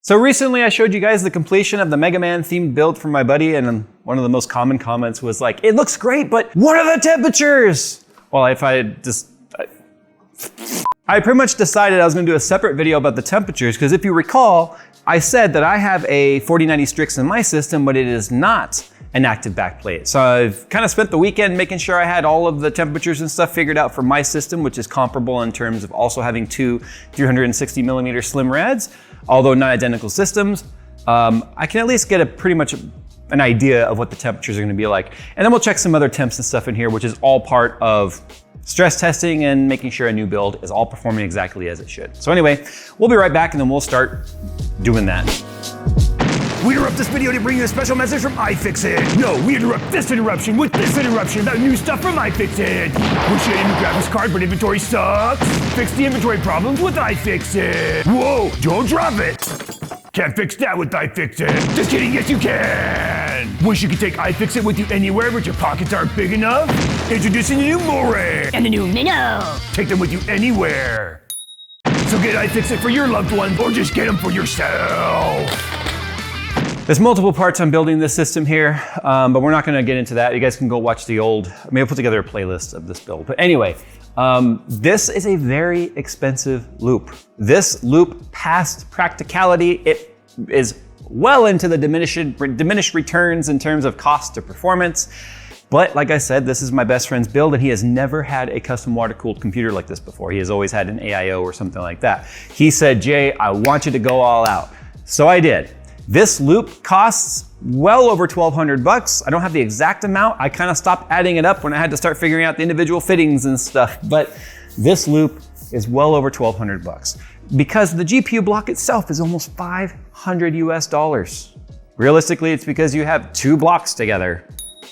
So recently I showed you guys the completion of the Mega Man themed build from my buddy, and one of the most common comments was like, it looks great, but what are the temperatures? Well, I pretty much decided I was gonna do a separate video about the temperatures, because if you recall, I said that I have a 4090 Strix in my system, but it is not an active backplate. So I've kind of spent the weekend making sure I had all of the temperatures and stuff figured out for my system, which is comparable in terms of also having two 360 millimeter slim rads, although not identical systems. I can at least get a pretty much an idea of what the temperatures are gonna be like. And then we'll check some other temps and stuff in here, which is all part of stress testing and making sure a new build is all performing exactly as it should. So anyway, we'll be right back and then we'll start doing that. We interrupt this video to bring you a special message from iFixit. No, we interrupt this interruption with this interruption about new stuff from iFixit. Wish you had a new graphics card, but inventory sucks? Fix the inventory problems with iFixit. Whoa, don't drop it. Can't fix that with iFixit. Just kidding, yes you can. Wish you could take iFixit with you anywhere, but your pockets aren't big enough? Introducing the new More And the new Minnow. Take them with you anywhere. So get iFixit for your loved one, or just get them for yourself. There's multiple parts on building this system here, but we're not gonna get into that. You guys can go watch the old, maybe I'll put together a playlist of this build. But anyway, this is a very expensive loop. This loop past practicality, it is well into the diminished returns in terms of cost to performance. But like I said, this is my best friend's build, and he has never had a custom water-cooled computer like this before. He has always had an AIO or something like that. He said, Jay, I want you to go all out. So I did. This loop costs well over 1,200 bucks. I don't have the exact amount. I kind of stopped adding it up when I had to start figuring out the individual fittings and stuff, but this loop is well over 1,200 bucks because the GPU block itself is almost 500 US dollars. Realistically, it's because you have two blocks together,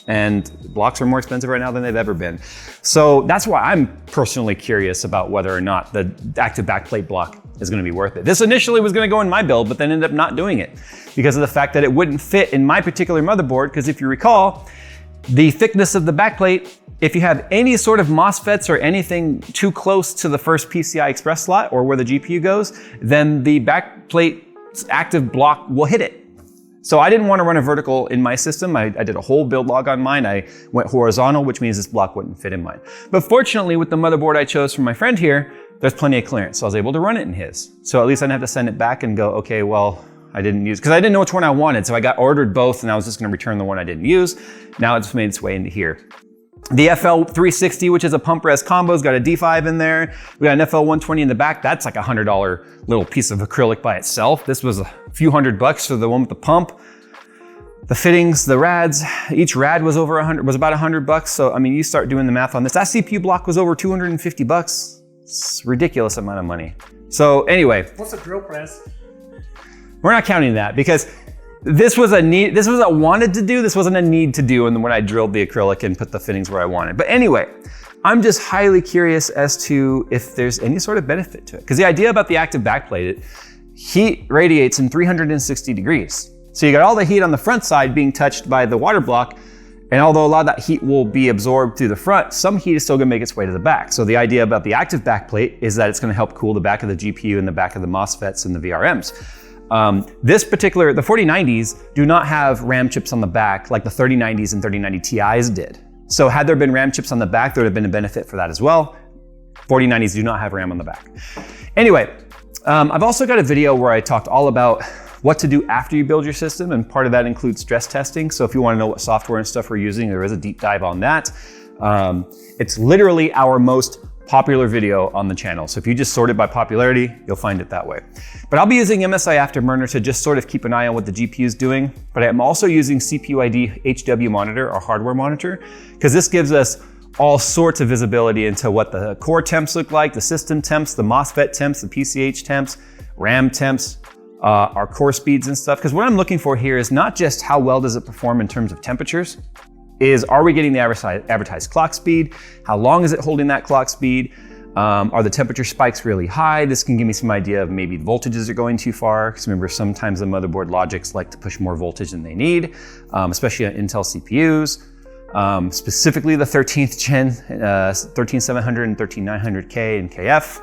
and blocks are more expensive right now than they've ever been. So that's why I'm personally curious about whether or not the active backplate block is gonna be worth it. This initially was gonna go in my build, but then ended up not doing it because of the fact that it wouldn't fit in my particular motherboard, because if you recall, the thickness of the backplate, if you have any sort of MOSFETs or anything too close to the first PCI Express slot or where the GPU goes, then the backplate's active block will hit it. So I didn't want to run a vertical in my system. I did a whole build log on mine. I went horizontal, which means this block wouldn't fit in mine. But fortunately, with the motherboard I chose from my friend here, there's plenty of clearance. So I was able to run it in his. So at least I didn't have to send it back and go, okay, well, I didn't use, because I didn't know which one I wanted. So I ordered both and I was just gonna return the one I didn't use. Now it's made its way into here. The FL360, which is a pump res combo, has got a D5 in there. We got an FL120 in the back. That's like a $100 little piece of acrylic by itself. This was a few $100 for the one with the pump. The fittings, the rads, each rad was over about $100. So I mean, you start doing the math on this. That CPU block was over 250 bucks. It's a ridiculous amount of money. So anyway. What's the drill press? We're not counting that because this was a need, this was a wanted to do, this wasn't a need to do, and then when I drilled the acrylic and put the fittings where I wanted. But anyway, I'm just highly curious as to if there's any sort of benefit to it. Because the idea about the active backplate, heat radiates in 360 degrees. So you got all the heat on the front side being touched by the water block, and although a lot of that heat will be absorbed through the front, some heat is still gonna make its way to the back. So the idea about the active backplate is that it's gonna help cool the back of the GPU and the back of the MOSFETs and the VRMs. The 4090s do not have RAM chips on the back like the 3090s and 3090 Ti's did. So had there been RAM chips on the back, there would have been a benefit for that as well. 4090s do not have RAM on the back. Anyway, I've also got a video where I talked all about what to do after you build your system, and part of that includes stress testing. So if you want to know what software and stuff we're using, there is a deep dive on that. It's literally our most popular video on the channel. So if you just sort it by popularity, you'll find it that way. But I'll be using MSI Afterburner to just sort of keep an eye on what the GPU is doing. But I'm also using CPU ID HW monitor, or hardware monitor, because this gives us all sorts of visibility into what the core temps look like, the system temps, the MOSFET temps, the PCH temps, RAM temps, our core speeds and stuff. Because what I'm looking for here is not just how well does it perform in terms of temperatures, is are we getting the advertised clock speed? How long is it holding that clock speed? Are the temperature spikes really high? This can give me some idea of maybe the voltages are going too far. Because remember, sometimes the motherboard logics like to push more voltage than they need, especially on Intel CPUs. Specifically the 13th gen, 13700 and 13900K and KF.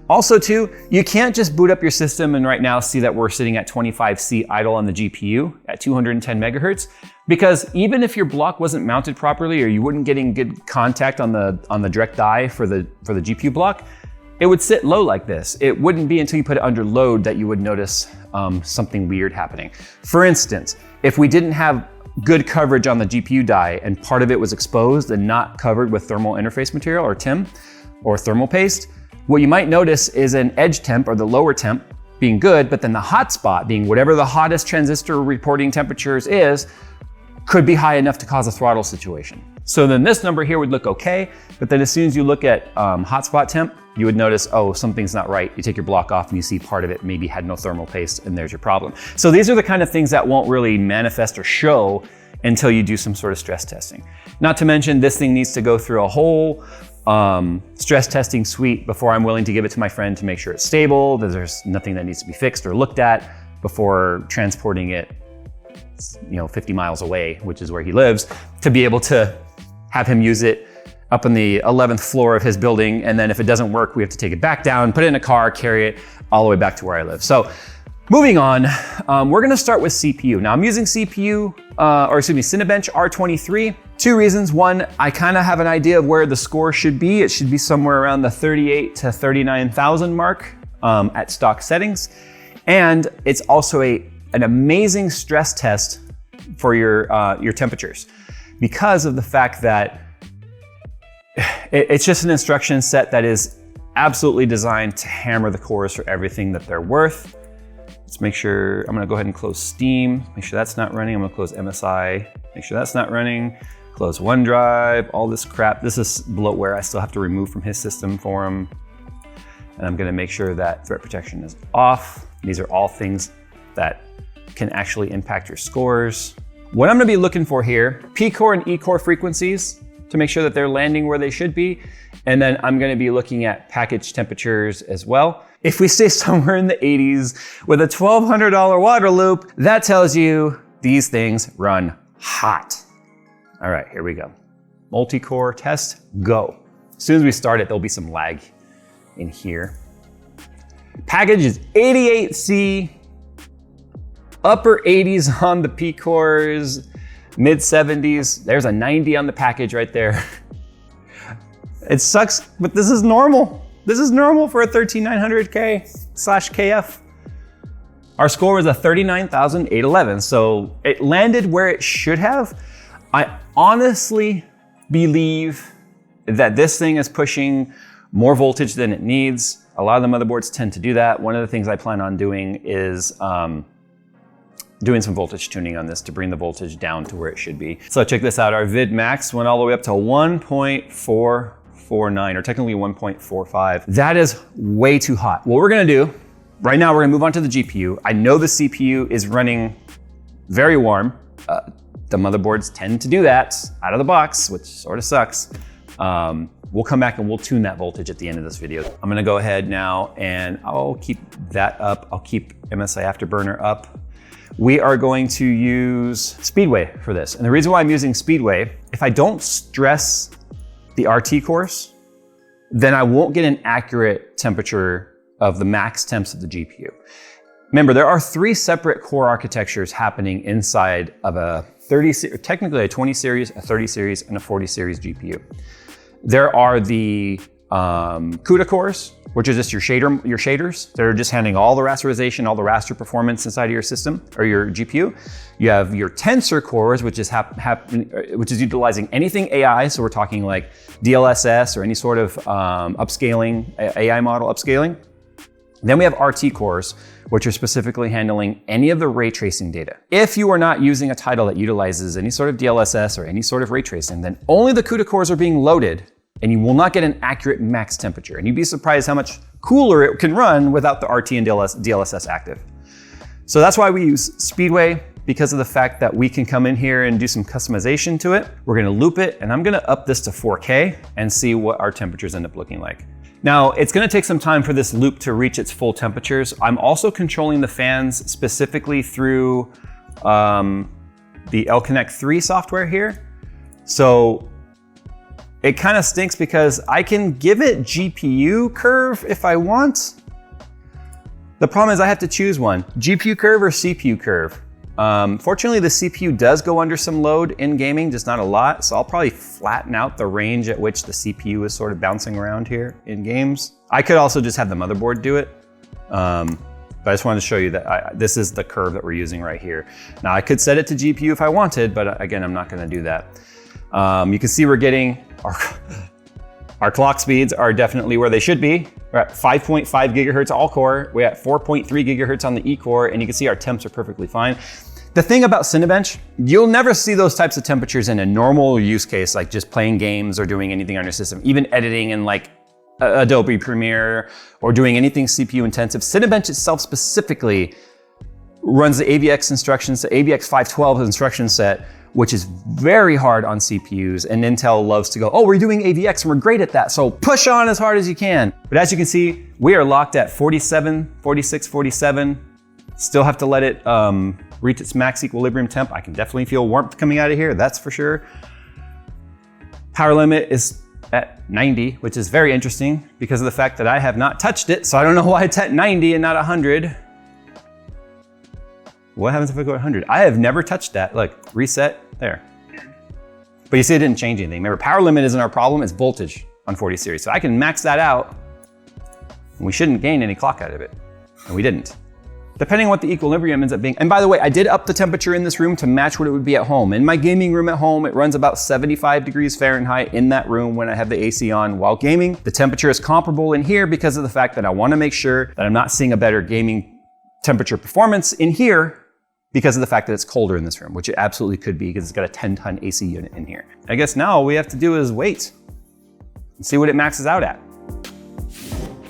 Also too, you can't just boot up your system and right now see that we're sitting at 25C idle on the GPU at 210 megahertz, because even if your block wasn't mounted properly or you wouldn't getting good contact on the direct die for the GPU block, it would sit low like this. It wouldn't be until you put it under load that you would notice something weird happening. For instance, if we didn't have good coverage on the GPU die and part of it was exposed and not covered with thermal interface material or TIM or thermal paste, what you might notice is an edge temp or the lower temp being good, but then the hot spot being whatever the hottest transistor reporting temperatures is, could be high enough to cause a throttle situation. So then this number here would look okay, but then as soon as you look at hotspot temp, you would notice, oh, something's not right. You take your block off and you see part of it maybe had no thermal paste and there's your problem. So these are the kind of things that won't really manifest or show until you do some sort of stress testing. Not to mention this thing needs to go through a whole stress testing suite before I'm willing to give it to my friend to make sure it's stable, that there's nothing that needs to be fixed or looked at before transporting it 50 miles away, which is where he lives, to be able to have him use it up on the 11th floor of his building. And then if it doesn't work, we have to take it back down, put it in a car, carry it all the way back to where I live. So moving on, we're gonna start with CPU. Now I'm using Cinebench R23. Two reasons. One, I kind of have an idea of where the score should be. It should be somewhere around the 38 to 39,000 mark at stock settings. And it's also an amazing stress test for your temperatures because of the fact that it's just an instruction set that is absolutely designed to hammer the cores for everything that they're worth. Let's make sure, I'm gonna go ahead and close Steam, make sure that's not running. I'm gonna close MSI, make sure that's not running. Close OneDrive, all this crap. This is bloatware I still have to remove from his system for him. And I'm gonna make sure that threat protection is off. These are all things that can actually impact your scores. What I'm gonna be looking for here, P-core and E-core frequencies to make sure that they're landing where they should be. And then I'm gonna be looking at package temperatures as well. If we stay somewhere in the 80s with a $1,200 water loop, that tells you these things run hot. All right, here we go. Multi-core test, go. As soon as we start it, there'll be some lag in here. Package is 88C, upper 80s on the P-cores, mid 70s. There's a 90 on the package right there. It sucks, but this is normal. This is normal for a 13900K/KF. Our score was a 39,811, so it landed where it should have. I honestly believe that this thing is pushing more voltage than it needs. A lot of the motherboards tend to do that. One of the things I plan on doing is doing some voltage tuning on this to bring the voltage down to where it should be. So check this out, our vid max went all the way up to 1.449, or technically 1.45. That is way too hot. What we're gonna do, right now we're gonna move on to the GPU. I know the CPU is running very warm. The motherboards tend to do that out of the box, which sort of sucks. We'll come back and we'll tune that voltage at the end of this video. I'm gonna go ahead now and I'll keep that up. I'll keep MSI Afterburner up. We are going to use Speedway for this. And the reason why I'm using Speedway, if I don't stress the RT cores, then I won't get an accurate temperature of the max temps of the GPU. Remember, there are 3 separate core architectures happening inside of a technically a 20 series, a 30 series, and a 40 series GPU. There are the CUDA cores, which is just your shaders. They're just handling all the rasterization, all the raster performance inside of your system or your GPU. You have your tensor cores, which is utilizing anything AI. So we're talking like DLSS or any sort of upscaling, AI model upscaling. Then we have RT cores, which are specifically handling any of the ray tracing data. If you are not using a title that utilizes any sort of DLSS or any sort of ray tracing, then only the CUDA cores are being loaded and you will not get an accurate max temperature. And you'd be surprised how much cooler it can run without the RT and DLSS active. So that's why we use Speedway, because of the fact that we can come in here and do some customization to it. We're gonna loop it, and I'm gonna up this to 4K and see what our temperatures end up looking like. Now, it's gonna take some time for this loop to reach its full temperatures. I'm also controlling the fans specifically through the L-Connect 3 software here. So it kind of stinks because I can give it GPU curve if I want. The problem is I have to choose one, GPU curve or CPU curve. Fortunately, the CPU does go under some load in gaming, just not a lot. So I'll probably flatten out the range at which the CPU is sort of bouncing around here in games. I could also just have the motherboard do it. But I just wanted to show you that this is the curve that we're using right here. Now I could set it to GPU if I wanted, but again, I'm not gonna do that. You can see we're getting, our clock speeds are definitely where they should be. We're at 5.5 gigahertz all core. We're at 4.3 gigahertz on the E core, and you can see our temps are perfectly fine. The thing about Cinebench, you'll never see those types of temperatures in a normal use case, like just playing games or doing anything on your system, even editing in like Adobe Premiere or doing anything CPU intensive. Cinebench itself specifically runs the AVX instructions, the AVX 512 instruction set, which is very hard on CPUs, and Intel loves to go, oh, we're doing AVX and we're great at that, so push on as hard as you can. But as you can see, we are locked at 47, 46, 47. Still have to let it reach its max equilibrium temp. I can definitely feel warmth coming out of here, that's for sure. Power limit is at 90, which is very interesting because of the fact that I have not touched it, so I don't know why it's at 90 and not 100. What happens if I go 100? I have never touched that. Look, reset, there. But you see it didn't change anything. Remember, power limit isn't our problem, it's voltage on 40 series. So I can max that out, and we shouldn't gain any clock out of it, and we didn't. Depending on what the equilibrium ends up being. And by the way, I did up the temperature in this room to match what it would be at home. In my gaming room at home, it runs about 75 degrees Fahrenheit in that room when I have the AC on while gaming. The temperature is comparable in here because of the fact that I want to make sure that I'm not seeing a better gaming temperature performance in here because of the fact that it's colder in this room, which it absolutely could be because it's got a 10-ton AC unit in here. I guess now all we have to do is wait and see what it maxes out at.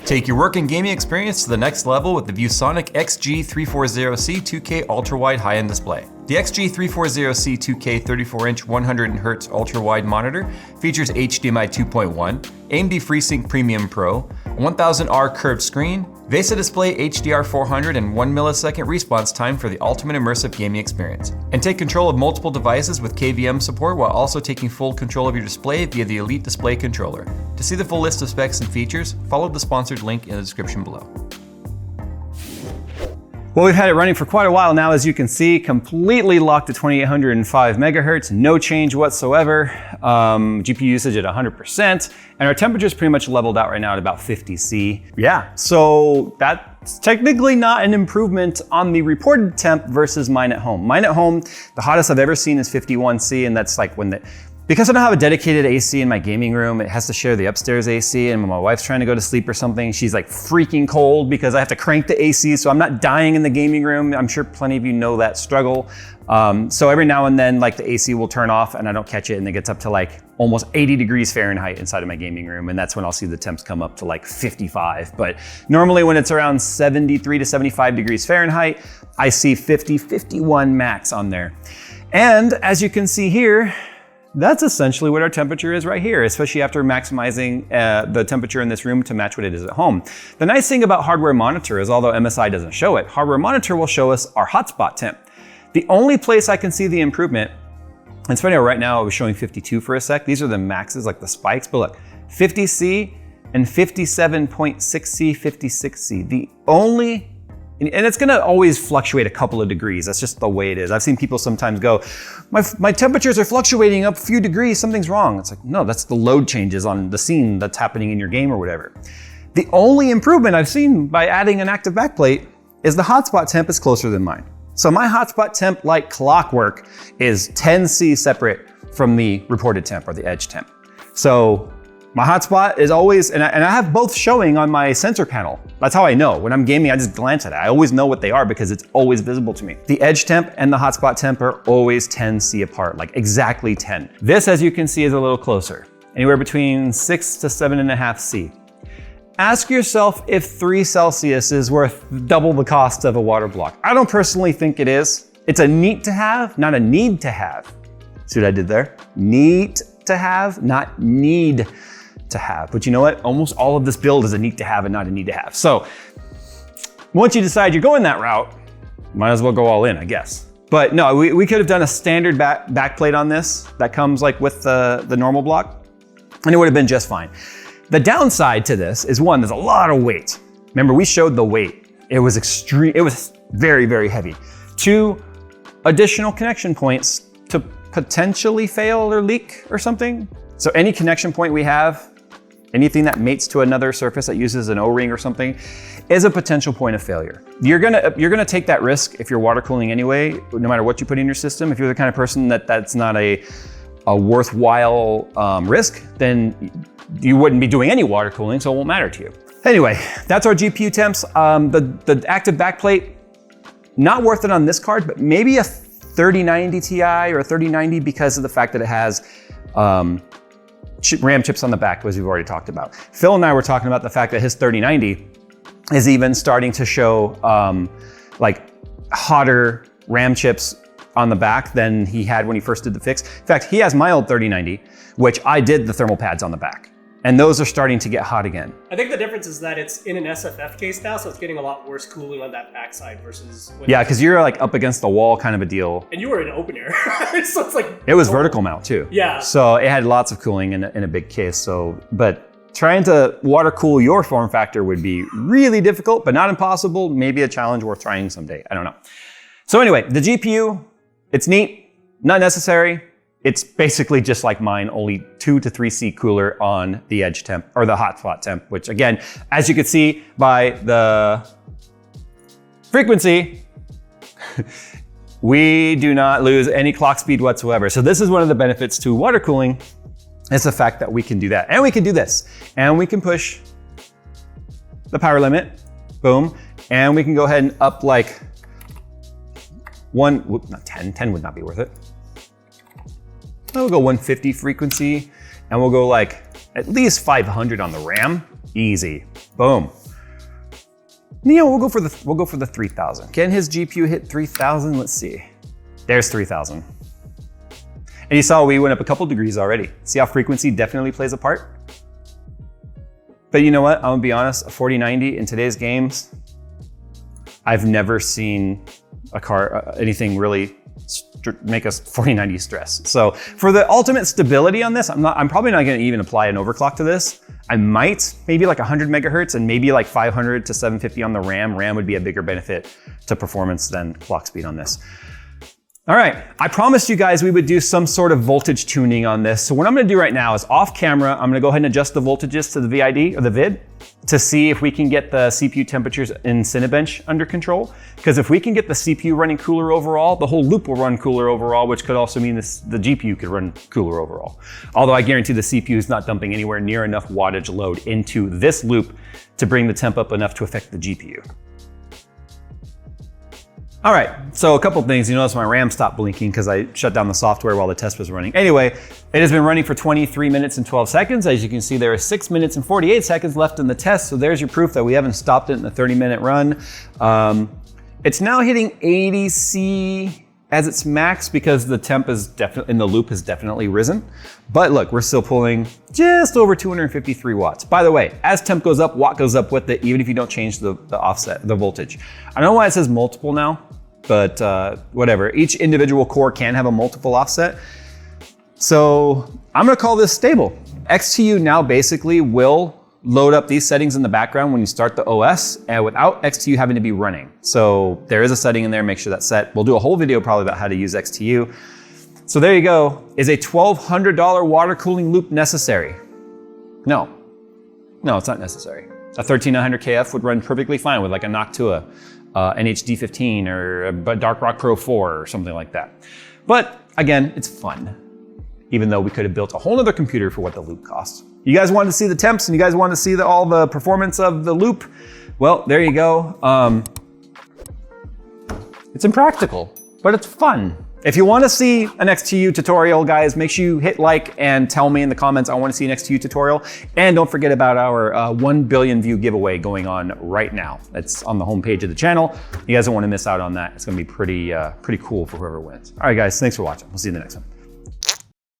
Take your work and gaming experience to the next level with the ViewSonic XG340C 2K ultra-wide high-end display. The XG340C 2K 34-inch 100Hz ultra-wide monitor features HDMI 2.1, AMD FreeSync Premium Pro, a 1000R curved screen, VESA display HDR 400 and 1 millisecond response time for the ultimate immersive gaming experience. And take control of multiple devices with KVM support while also taking full control of your display via the Elite Display Controller. To see the full list of specs and features, follow the sponsored link in the description below. Well, we've had it running for quite a while now, as you can see, completely locked at 2805 megahertz, no change whatsoever. GPU usage at 100%, and our temperature is pretty much leveled out right now at about 50 C. Yeah, so that's technically not an improvement on the reported temp versus mine at home. Mine at home, the hottest I've ever seen is 51 C, and that's like when because I don't have a dedicated AC in my gaming room, it has to share the upstairs AC, and when my wife's trying to go to sleep or something, she's like freaking cold because I have to crank the AC, so I'm not dying in the gaming room. I'm sure plenty of you know that struggle. So every now and then, like the AC will turn off and I don't catch it, and it gets up to like almost 80 degrees Fahrenheit inside of my gaming room, and that's when I'll see the temps come up to like 55. But normally when it's around 73 to 75 degrees Fahrenheit, I see 50, 51 max on there. And as you can see here, that's essentially what our temperature is right here, especially after maximizing the temperature in this room to match what it is at home. The nice thing about Hardware Monitor is, although MSI doesn't show it, Hardware Monitor will show us our hotspot temp. The only place I can see the improvement, and it's funny, right now I was showing 52 for a sec. These are the maxes, like the spikes, but look, 50C and 57.6C, 56C. The only, and it's gonna always fluctuate a couple of degrees. That's just the way it is. I've seen people sometimes go, my temperatures are fluctuating up a few degrees, something's wrong. It's like, no, that's the load changes on the scene that's happening in your game or whatever. The only improvement I've seen by adding an active backplate is the hotspot temp is closer than mine. So my hotspot temp, like clockwork, is 10C separate from the reported temp or the edge temp. So my hotspot is always, and I have both showing on my sensor panel. That's how I know. When I'm gaming, I just glance at it. I always know what they are because it's always visible to me. The edge temp and the hotspot temp are always 10C apart, like exactly 10. This, as you can see, is a little closer, anywhere between 6 to 7.5 C. Ask yourself if 3 Celsius is worth double the cost of a water block. I don't personally think it is. It's a need to have, not a need to have. See what I did there? Need to have, not need to have. But you know what? Almost all of this build is a need to have and not a need to have. So once you decide you're going that route, might as well go all in, I guess. But no, we could have done a standard backplate on this that comes like with the normal block. and it would have been just fine. The downside to this is one, there's a lot of weight. Remember, we showed the weight. It was extreme, it was very, very heavy. 2 additional connection points to potentially fail or leak or something. So any connection point we have, anything that mates to another surface that uses an O-ring or something, is a potential point of failure. You're gonna take that risk if you're water cooling anyway, no matter what you put in your system. If you're the kind of person that's not a worthwhile risk, then you wouldn't be doing any water cooling, so it won't matter to you. Anyway, that's our GPU temps. The active backplate, not worth it on this card, but maybe a 3090 Ti or a 3090 because of the fact that it has RAM chips on the back, as we've already talked about. Phil and I were talking about the fact that his 3090 is even starting to show like hotter RAM chips on the back than he had when he first did the fix. In fact, he has my old 3090, which I did the thermal pads on the back. And those are starting to get hot again. I think the difference is that it's in an SFF case now, so it's getting a lot worse cooling on that backside versus when yeah, because you're like up against the wall kind of a deal. And you were in open air, so it's like it was vertical mount too. Yeah. So it had lots of cooling in a big case. So, but trying to water cool your form factor would be really difficult, but not impossible. Maybe a challenge worth trying someday. I don't know. So anyway, the GPU, it's neat, not necessary. It's basically just like mine, only 2 to 3C cooler on the edge temp, or the hotspot temp, which again, as you can see by the frequency, we do not lose any clock speed whatsoever. So this is one of the benefits to water cooling, is the fact that we can do that. And we can do this. And we can push the power limit, boom. And we can go ahead and up like 10 would not be worth it. We'll go 150 frequency, and we'll go like at least 500 on the RAM. Easy, boom. Neo, we'll go for the 3000. Can his GPU hit 3000? Let's see. There's 3000. And you saw we went up a couple degrees already. See how frequency definitely plays a part? But you know what? I'm gonna be honest. A 4090 in today's games, I've never seen anything really make us 4090 stress. So for the ultimate stability on this, I'm probably not gonna even apply an overclock to this. I might, maybe like 100 megahertz and maybe like 500 to 750 on the RAM. RAM would be a bigger benefit to performance than clock speed on this. All right, I promised you guys we would do some sort of voltage tuning on this. So what I'm gonna do right now is off camera, I'm gonna go ahead and adjust the voltages to the VID or the vid to see if we can get the CPU temperatures in Cinebench under control. Because if we can get the CPU running cooler overall, the whole loop will run cooler overall, which could also mean the GPU could run cooler overall. Although I guarantee the CPU is not dumping anywhere near enough wattage load into this loop to bring the temp up enough to affect the GPU. All right, so a couple things. You notice my RAM stopped blinking because I shut down the software while the test was running. Anyway, it has been running for 23 minutes and 12 seconds. As you can see, there are 6 minutes and 48 seconds left in the test. So there's your proof that we haven't stopped it in the 30-minute run. It's now hitting 80C as its max because the temp is definitely, in the loop has definitely risen. But look, we're still pulling just over 253 watts. By the way, as temp goes up, watt goes up with it, even if you don't change the offset, the voltage. I don't know why it says multiple now, but whatever. Each individual core can have a multiple offset. So I'm gonna call this stable. XTU now basically will load up these settings in the background when you start the OS and without XTU having to be running. So there is a setting in there, make sure that's set. We'll do a whole video probably about how to use XTU. So there you go. Is a $1,200 water cooling loop necessary? No, it's not necessary. A 13900 KF would run perfectly fine with like a Noctua, NHD15 or a Dark Rock Pro 4 or something like that. But again, it's fun. Even though we could have built a whole other computer for what the loop costs. You guys wanted to see the temps and you guys wanted to see all the performance of the loop. Well, there you go. It's impractical, but it's fun. If you want to see an XTU tutorial, guys, make sure you hit like and tell me in the comments, I want to see an XTU tutorial. And don't forget about our 1 billion view giveaway going on right now. It's on the homepage of the channel. You guys don't want to miss out on that. It's going to be pretty cool for whoever wins. All right, guys, thanks for watching. We'll see you in the next one.